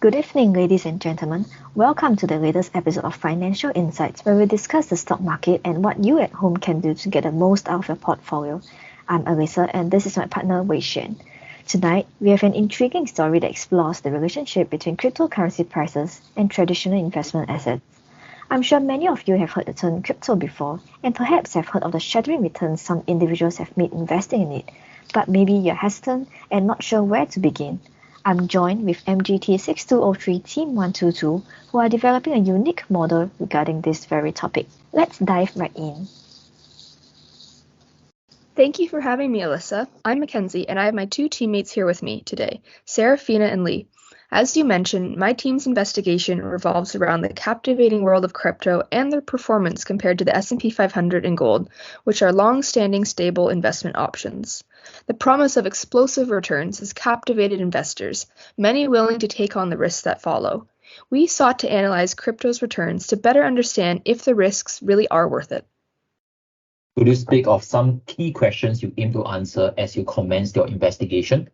Good evening, ladies and gentlemen. Welcome to the latest episode of Financial Insights, where we discuss the stock market and what you at home can do to get the most out of your portfolio. I'm Alyssa, and this is my partner Wei Xuan. Tonight, we have an intriguing story that explores the relationship between cryptocurrency prices and traditional investment assets. I'm sure many of you have heard the term crypto before, and perhaps have heard of the shattering returns some individuals have made investing in it, but maybe you're hesitant and not sure where to begin. I'm joined with MGT6203 Team 122, who are developing a unique model regarding this very topic. Let's dive right in. Thank you for having me, Alyssa. I'm Mackenzie, and I have my two teammates here with me today, Serafina and Lee. As you mentioned, my team's investigation revolves around the captivating world of crypto and their performance compared to the S&P 500 and gold, which are long-standing stable investment options. The promise of explosive returns has captivated investors, many willing to take on the risks that follow. We sought to analyze crypto's returns to better understand if the risks really are worth it. Could you speak of some key questions you aim to answer as you commenced your investigation?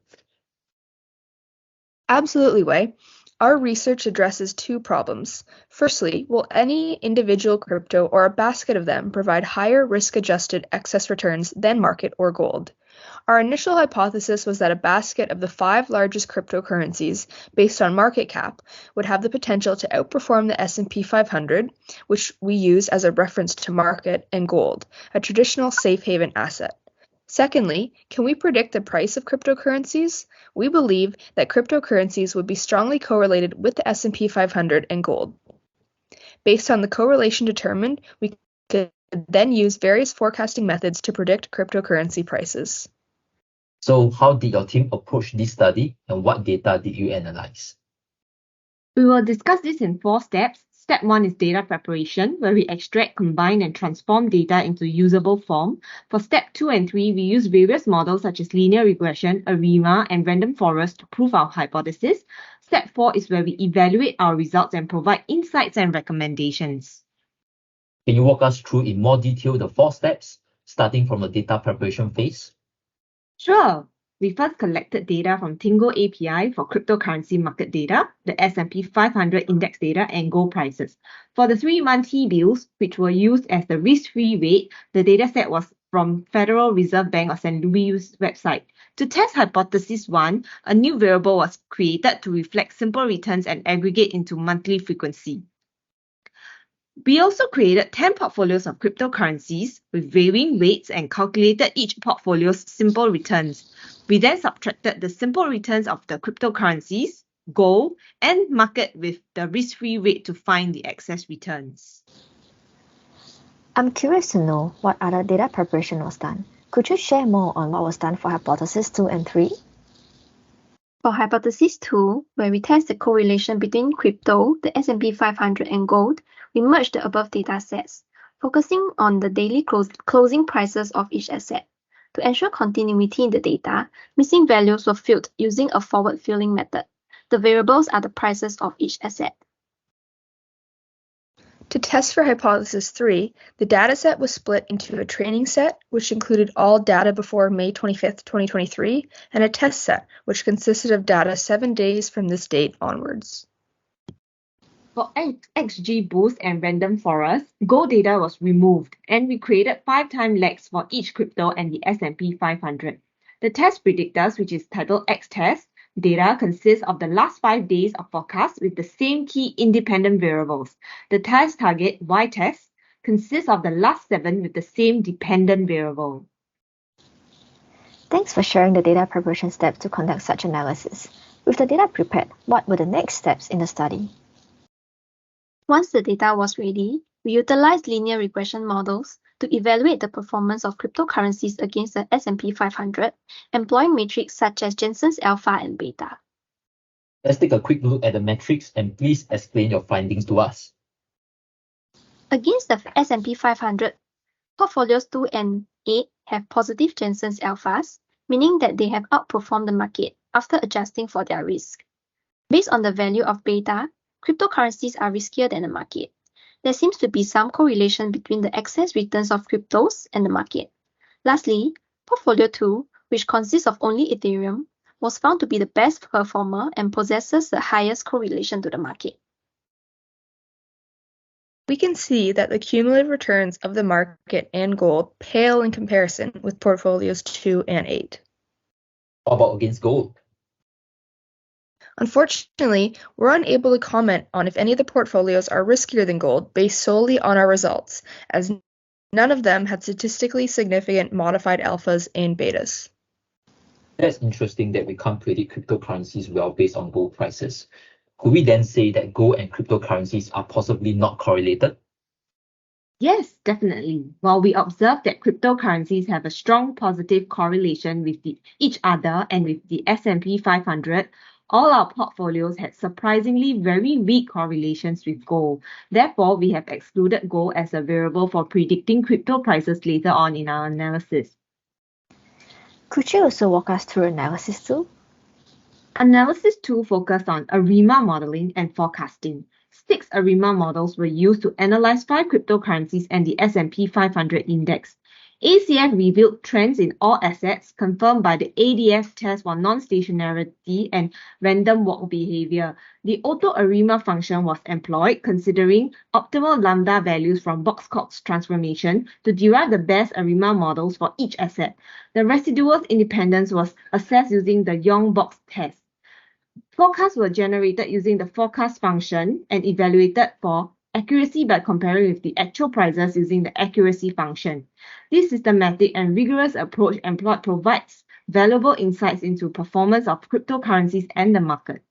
Absolutely, Wei. Our research addresses two problems. Firstly, will any individual crypto or a basket of them provide higher risk-adjusted excess returns than market or gold? Our initial hypothesis was that a basket of the 5 largest cryptocurrencies, based on market cap, would have the potential to outperform the S&P 500, which we use as a reference to market, and gold, a traditional safe haven asset. Secondly, can we predict the price of cryptocurrencies? We believe that cryptocurrencies would be strongly correlated with the S&P 500 and gold. Based on the correlation determined, we could then use various forecasting methods to predict cryptocurrency prices. So how did your team approach this study, and what data did you analyze? We will discuss this in 4 steps. Step 1 is data preparation, where we extract, combine, and transform data into usable form. For step 2 and 3, we use various models such as linear regression, ARIMA, and random forest to prove our hypothesis. Step 4 is where we evaluate our results and provide insights and recommendations. Can you walk us through in more detail the 4 steps, starting from the data preparation phase? Sure. We first collected data from Tingo API for cryptocurrency market data, the S&P 500 index data, and gold prices. For the 3-month T-bills, which were used as the risk-free rate, the dataset was from Federal Reserve Bank of St. Louis' website. To test hypothesis 1, a new variable was created to reflect simple returns and aggregate into monthly frequency. We also created 10 portfolios of cryptocurrencies with varying rates and calculated each portfolio's simple returns. We then subtracted the simple returns of the cryptocurrencies, gold, and market with the risk-free rate to find the excess returns. I'm curious to know what other data preparation was done. Could you share more on what was done for hypothesis 2 and 3? For hypothesis 2, where we test the correlation between crypto, the S&P 500, and gold, we merged the above data sets, focusing on the daily closing prices of each asset. To ensure continuity in the data, missing values were filled using a forward filling method. The variables are the prices of each asset. To test for hypothesis 3, the dataset was split into a training set, which included all data before May 25, 2023, and a test set, which consisted of data 7 days from this date onwards. For XGBoost and random forest, gold data was removed, and we created 5-time lags for each crypto and the S&P 500. The test predictors, which is titled X-test, data consists of the last 5 days of forecast with the same key independent variables. The test target, Y-test, consists of the last 7 with the same dependent variable. Thanks for sharing the data preparation steps to conduct such analysis. With the data prepared, what were the next steps in the study? Once the data was ready, we utilized linear regression models to evaluate the performance of cryptocurrencies against the S&P 500, employing metrics such as Jensen's alpha and beta. Let's take a quick look at the metrics and please explain your findings to us. Against the S&P 500, portfolios 2 and 8 have positive Jensen's alphas, meaning that they have outperformed the market after adjusting for their risk. Based on the value of beta, cryptocurrencies are riskier than the market. There seems to be some correlation between the excess returns of cryptos and the market. Lastly, portfolio 2, which consists of only Ethereum, was found to be the best performer and possesses the highest correlation to the market. We can see that the cumulative returns of the market and gold pale in comparison with portfolios 2 and 8. How about against gold? Unfortunately, we're unable to comment on if any of the portfolios are riskier than gold based solely on our results, as none of them had statistically significant modified alphas and betas. That's interesting that we can't predict cryptocurrencies well based on gold prices. Could we then say that gold and cryptocurrencies are possibly not correlated? Yes, definitely. While we observe that cryptocurrencies have a strong positive correlation with each other and with the S&P 500, all our portfolios had surprisingly very weak correlations with gold. Therefore, we have excluded gold as a variable for predicting crypto prices later on in our analysis. Could you also walk us through analysis too? Analysis 2 focused on ARIMA modeling and forecasting. 6 ARIMA models were used to analyze 5 cryptocurrencies and the S&P 500 index. ACF revealed trends in all assets confirmed by the ADF test for non-stationarity and random walk behavior. The auto-ARIMA function was employed considering optimal lambda values from Box-Cox transformation to derive the best ARIMA models for each asset. The residual independence was assessed using the Young-Box test. Forecasts were generated using the forecast function and evaluated for accuracy by comparing with the actual prices using the accuracy function. This systematic and rigorous approach employed provides valuable insights into performance of cryptocurrencies and the market.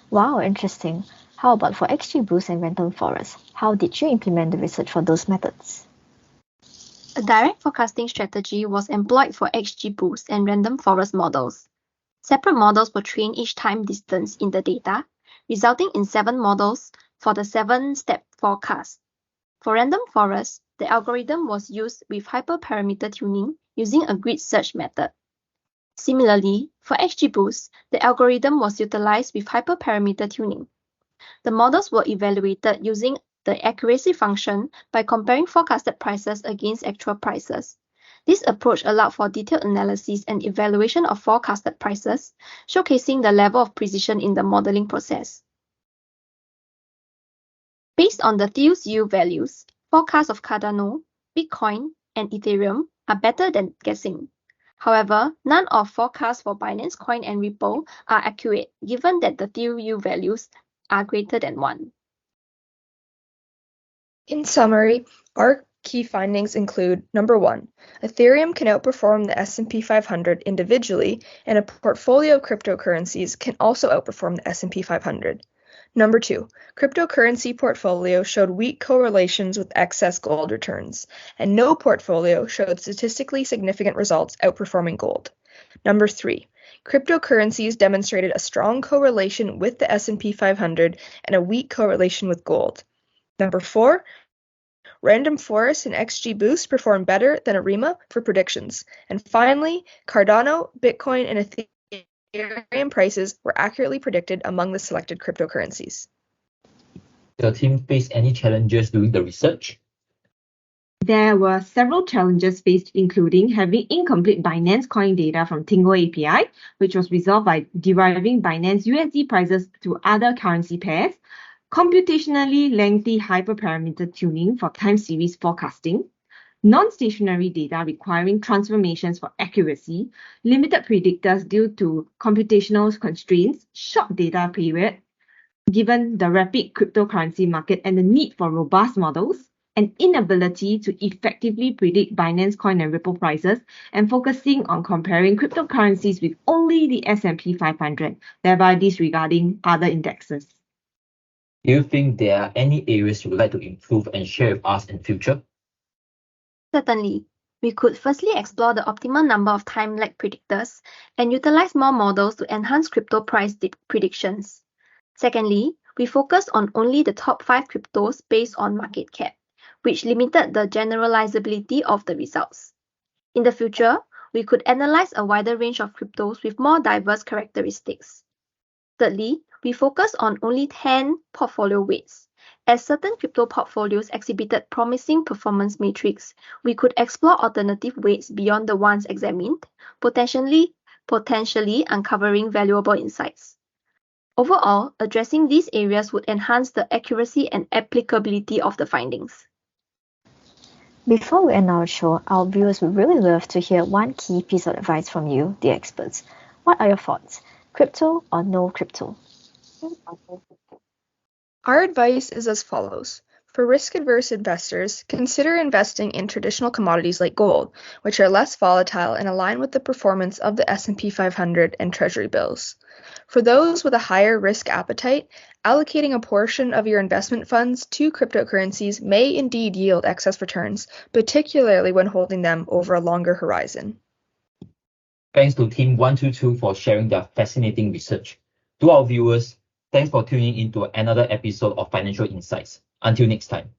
Wow, interesting. How about for XGBoost and Random Forest? How did you implement the research for those methods? A direct forecasting strategy was employed for XGBoost and Random Forest models. Separate models were trained each time distance in the data, resulting in 7 models for the 7-step forecast. For Random Forest, the algorithm was used with hyperparameter tuning using a grid search method. Similarly, for XGBoost, the algorithm was utilized with hyperparameter tuning. The models were evaluated using the accuracy function by comparing forecasted prices against actual prices. This approach allowed for detailed analysis and evaluation of forecasted prices, showcasing the level of precision in the modeling process. Based on the Theus U values, forecasts of Cardano, Bitcoin, and Ethereum are better than guessing. However, none of forecasts for Binance Coin and Ripple are accurate, given that the Theus U values are greater than 1. In summary, our key findings include: number 1, Ethereum can outperform the S&P 500 individually, and a portfolio of cryptocurrencies can also outperform the S&P 500. Number 2, cryptocurrency portfolio showed weak correlations with excess gold returns, and no portfolio showed statistically significant results outperforming gold. Number 3, cryptocurrencies demonstrated a strong correlation with the S&P 500 and a weak correlation with gold. Number 4, Random Forest and XGBoost performed better than ARIMA for predictions. And finally, Cardano, Bitcoin, and Ethereum prices were accurately predicted among the selected cryptocurrencies. Did your team face any challenges doing the research? There were several challenges faced, including having incomplete Binance Coin data from Tingo API, which was resolved by deriving Binance USD prices to other currency pairs, computationally lengthy hyperparameter tuning for time series forecasting, non-stationary data requiring transformations for accuracy, limited predictors due to computational constraints, short data period, given the rapid cryptocurrency market and the need for robust models, an inability to effectively predict Binance Coin and Ripple prices, and focusing on comparing cryptocurrencies with only the S&P 500, thereby disregarding other indexes. Do you think there are any areas you would like to improve and share with us in future? Certainly, we could firstly explore the optimal number of time lag predictors and utilize more models to enhance crypto price predictions. Secondly, we focused on only the top 5 cryptos based on market cap, which limited the generalizability of the results. In the future, we could analyze a wider range of cryptos with more diverse characteristics. Thirdly, we focused on only 10 portfolio weights. As certain crypto portfolios exhibited promising performance metrics, we could explore alternative weights beyond the ones examined, potentially potentially uncovering valuable insights. Overall, addressing these areas would enhance the accuracy and applicability of the findings. Before we end our show, our viewers would really love to hear one key piece of advice from you, the experts. What are your thoughts? Crypto or no crypto? Our advice is as follows. For risk-averse investors, consider investing in traditional commodities like gold, which are less volatile and align with the performance of the S&P 500 and Treasury bills. For those with a higher risk appetite, allocating a portion of your investment funds to cryptocurrencies may indeed yield excess returns, particularly when holding them over a longer horizon. Thanks to Team 122 for sharing their fascinating research. To our viewers, thanks for tuning in to another episode of Financial Insights. Until next time.